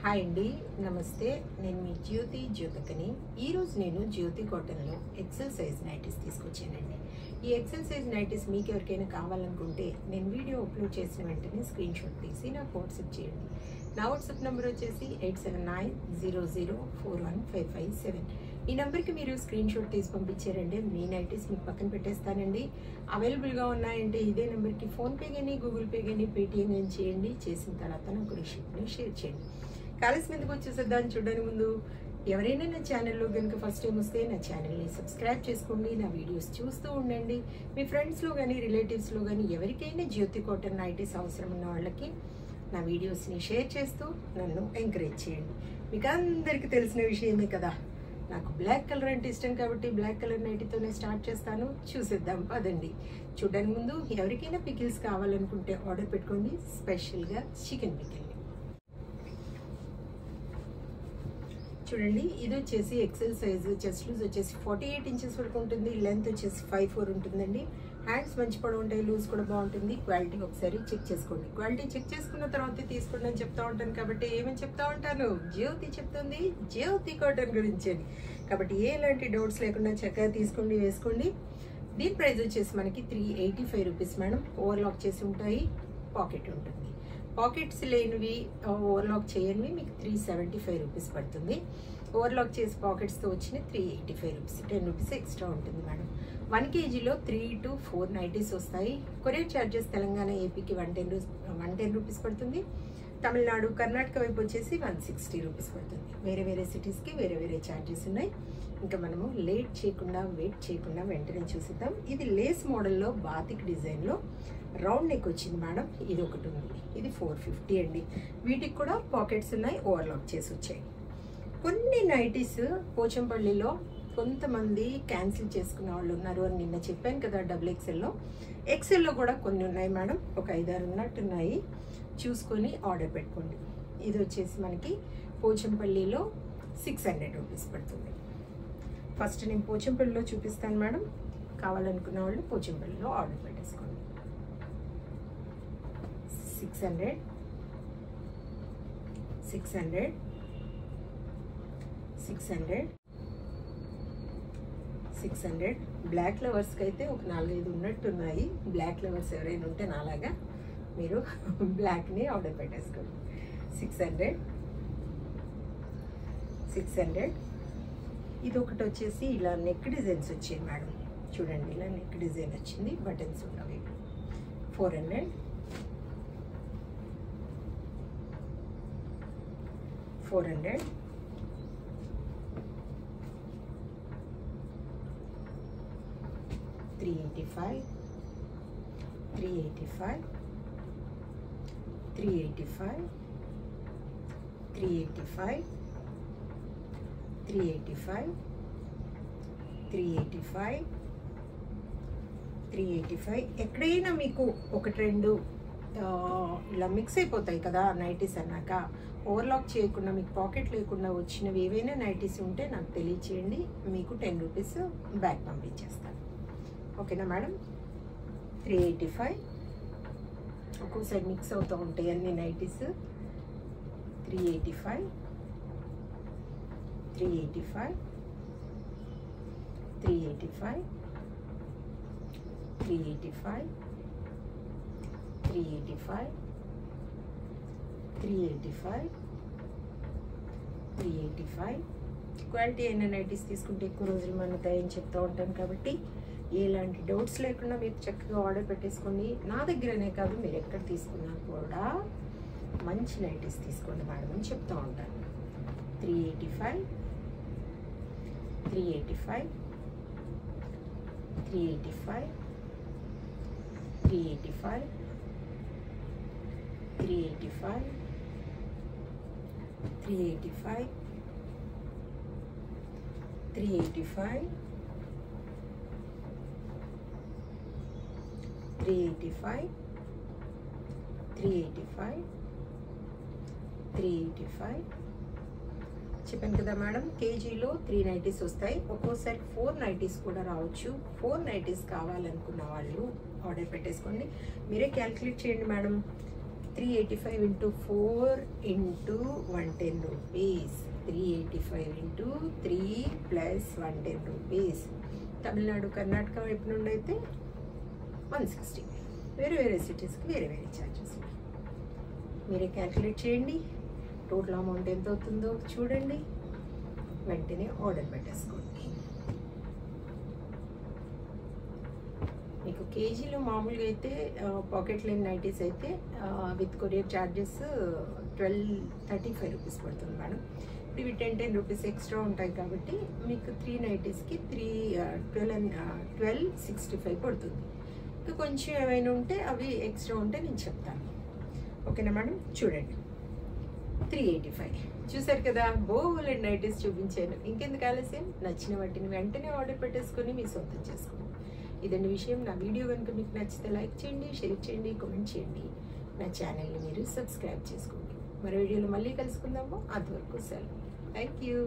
Hi అండి, నమస్తే. నేను మీ జ్యోతికని. ఈరోజు నేను జ్యోతి కాటన్లో ఎక్సెల్ సైజ్ నైటీస్ తీసుకొచ్చానండి. ఈ ఎక్సెల్ సైజ్ నైటీస్ మీకు ఎవరికైనా కావాలనుకుంటే నేను వీడియో అప్లోడ్ చేసిన వెంటనే స్క్రీన్ షాట్ తీసి నాకు వాట్సాప్ చేయండి. నా వాట్సాప్ నెంబర్ వచ్చేసి 8790041557. ఈ నెంబర్కి మీరు స్క్రీన్ షాట్ తీసి పంపించారంటే మీ నైటీస్ మీకు పక్కన పెట్టేస్తానండి. అవైలబుల్గా ఉన్నాయంటే ఇదే నెంబర్కి ఫోన్పే కానీ గూగుల్ పే కానీ పేటిఎం కానీ చేయండి. చేసిన తర్వాత నాకు రిసిప్ట్ని షేర్ చేయండి. కాలేజ్ మీదకి వచ్చేసేద్దాన్ని చూడడానికి ముందు ఎవరైనా నా ఛానల్లో కనుక ఫస్ట్ టైం వస్తే నా ఛానల్ని సబ్స్క్రైబ్ చేసుకోండి. నా వీడియోస్ చూస్తూ ఉండండి. మీ ఫ్రెండ్స్లో కానీ రిలేటివ్స్లో కానీ ఎవరికైనా జ్యోతి కాటన్ నైటీస్ అవసరం ఉన్న వాళ్ళకి నా వీడియోస్ని షేర్ చేస్తూ నన్ను ఎంకరేజ్ చేయండి. మీకు అందరికీ తెలిసిన విషయమే కదా, నాకు బ్లాక్ కలర్ అంటే ఇష్టం కాబట్టి బ్లాక్ కలర్ నైటీతోనే స్టార్ట్ చేస్తాను. చూసేద్దాం పదండి. చూడడానికి ముందు ఎవరికైనా పికిల్స్ కావాలనుకుంటే ఆర్డర్ పెట్టుకోండి. స్పెషల్గా చికెన్ పికిల్. చూడండి, ఇది వచ్చేసి ఎక్సెల్ సైజు. చెస్ట్ లూజ్ వచ్చేసి 48 ఇంచెస్ వరకు ఉంటుంది. లెంత్ వచ్చేసి 5'4" ఉంటుందండి. హ్యాండ్స్ మంచి పొడవు ఉంటాయి, లూజ్ కూడా బాగుంటుంది. క్వాలిటీ ఒకసారి చెక్ చేసుకోండి. క్వాలిటీ చెక్ చేసుకున్న తర్వాత తీసుకోండి అని చెప్తా ఉంటాను కాబట్టి ఏమని చెప్తా ఉంటాను, జ్యోతి చెప్తుంది జ్యోతి కాటన్ గురించి అని. కాబట్టి ఎలాంటి డౌట్స్ లేకుండా చక్కగా తీసుకోండి, వేసుకోండి. దీని ప్రైస్ వచ్చేసి మనకి 385 రూపీస్ మేడం. ఓవర్లాక్ చేసి ఉంటాయి, పాకెట్ ఉంటుంది. పాకెట్స్ లేనివి ఓవర్లాక్ చేయనివి మీకు 375 రూపీస్ పడుతుంది. ఓవర్లాక్ చేసి పాకెట్స్తో వచ్చిన 385 రూపీస్, 10 రూపీస్ ఎక్స్ట్రా ఉంటుంది మేడం. 1 kgలో 3 to 4 నైటీస్ వస్తాయి. కొరియర్ ఛార్జెస్ తెలంగాణ ఏపీకి 110 రూపీస్ పడుతుంది. తమిళనాడు కర్ణాటక వైపు వచ్చేసి 160 రూపీస్ పడుతుంది. వేరే వేరే సిటీస్కి వేరే వేరే ఛార్జెస్ ఉన్నాయి. ఇంకా మనము లేట్ చేయకుండా వెయిట్ చేయకుండా వెంటనే చూసిద్దాం. ఇది లేస్ మోడల్లో బాతిక్ డిజైన్లో రౌండ్ నెక్ వచ్చింది మేడం. ఇది ఒకటి ఉంది, ఇది 450 అండి. వీటికి కూడా పాకెట్స్ ఉన్నాయి, ఓవర్లాక్ చేసి వచ్చాయి. కొన్ని నైటీస్ పోచంపల్లిలో కొంతమంది క్యాన్సిల్ చేసుకున్న వాళ్ళు ఉన్నారు అని నిన్న చెప్పాను కదా. XXL ఎక్సెల్లో కూడా కొన్ని ఉన్నాయి మేడం, ఒక 5-6 ఉన్నట్టున్నాయి. చూసుకొని ఆర్డర్ పెట్టుకోండి. ఇది వచ్చేసి మనకి పోచంపల్లిలో 600 రూపీస్ పడుతుంది. ఫస్ట్ నేను పోచంపల్లిలో చూపిస్తాను మేడం. కావాలనుకున్న వాళ్ళు పోచంపల్లిలో ఆర్డర్ పెట్టేసుకోండి. 600 600 600 600. బ్లాక్ లవర్స్కి అయితే ఒక 4-5 ఉన్నట్టున్నాయి. బ్లాక్ లవర్స్ ఎవరైనా ఉంటే నాలాగా మీరు బ్లాక్ని ఆర్డర్ పెట్టేసుకోండి. 600 600. ఇది ఒకటి వచ్చేసి ఇలా నెక్ డిజైన్స్ వచ్చాయి మేడం. చూడండి, ఇలా నెక్ డిజైన్ వచ్చింది, బటన్స్ ఉన్నవి. 400 400 385 385 385 385 385 385 385. ఎక్కడైనా మీకు ఒకటి రెండు ఇలా మిక్స్ అయిపోతాయి కదా నైటీస్ అన్నాక. ఓవర్లాక్ చేయకుండా మీకు పాకెట్ లేకుండా వచ్చినవి ఏవైనా నైటీస్ ఉంటే నాకు తెలియచేయండి. మీకు 10 రూపీస్ బ్యాక్ పంపించేస్తాను. ఓకేనా మేడం. 385. ఒక్కోసారి మిక్స్ అవుతూ ఉంటాయి అన్ని నైటీస్. 385 385 385 385 385 385 385. క్వాలిటీ అయిన నైటీస్ తీసుకుంటే ఎక్కువ రోజులు మన్నుతాయని చెప్తూ ఉంటాను కాబట్టి ఎలాంటి డౌట్స్ లేకుండా మీరు చక్కగా ఆర్డర్ పెట్టేసుకోండి. నా దగ్గరనే కాదు, మీరు ఎక్కడ తీసుకున్నా కూడా మంచి నైటీస్ తీసుకోండి మేడం అని చెప్తూ ఉంటాను. 385 385 385 385 385 385 385 385 385 385. చెప్పాను కదా మేడం, కేజీలో 3 నైటీస్ వస్తాయి. ఒక్కోసారి 4 నైటీస్ కూడా రావచ్చు. 4 నైటీస్ కావాలనుకున్న వాళ్ళు ఆర్డర్ పెట్టేసుకోండి. మీరే క్యాల్కులేట్ చేయండి madam. 385 into 4 into 110 rupees. 385 into 3 plus 110 rupees. Tamil Nadu Karnataka వైపు నుండి అయితే 160. వేరే వేరే సిటీస్కి వేరే వేరే ఛార్జెస్. మీరే క్యాల్కులేట్ చేయండి. టోటల్ అమౌంట్ ఎంత అవుతుందో చూడండి, వెంటనే ఆర్డర్ పెట్టేసుకోండి. మీకు కేజీలో మామూలుగా అయితే పాకెట్ లైన్ నైటీస్ అయితే విత్ కొరియర్ ఛార్జెస్ 1235 రూపీస్ పడుతుంది మేడం. ఇవి 10 రూపీస్ ఎక్స్ట్రా ఉంటాయి కాబట్టి మీకు 3 నైటీస్కి 1265 పడుతుంది. ఇంకా కొంచెం ఏమైనా ఉంటే అవి ఎక్స్ట్రా ఉంటే నేను చెప్తాను. ఓకేనా మేడం? చూడండి 385 చూసారు కదా, బోల్ అండ్ నైటీస్ చూపించాను. ఇంకెందుకు ఆలస్యం? నచ్చిన వాటిని వెంటనే ఆర్డర్ పెట్టేసుకొని మీ సొంతం చేసుకోండి. ఇదండి విషయం. నా వీడియో కనుక మీకు నచ్చితే లైక్ చేయండి, షేర్ చేయండి, కామెంట్ చేయండి. నా ఛానల్ని మీరు సబ్స్క్రైబ్ చేసుకోండి. మరో వీడియోలో మళ్ళీ కలుసుకుందాము. అంతవరకు సెలవు. Thank you.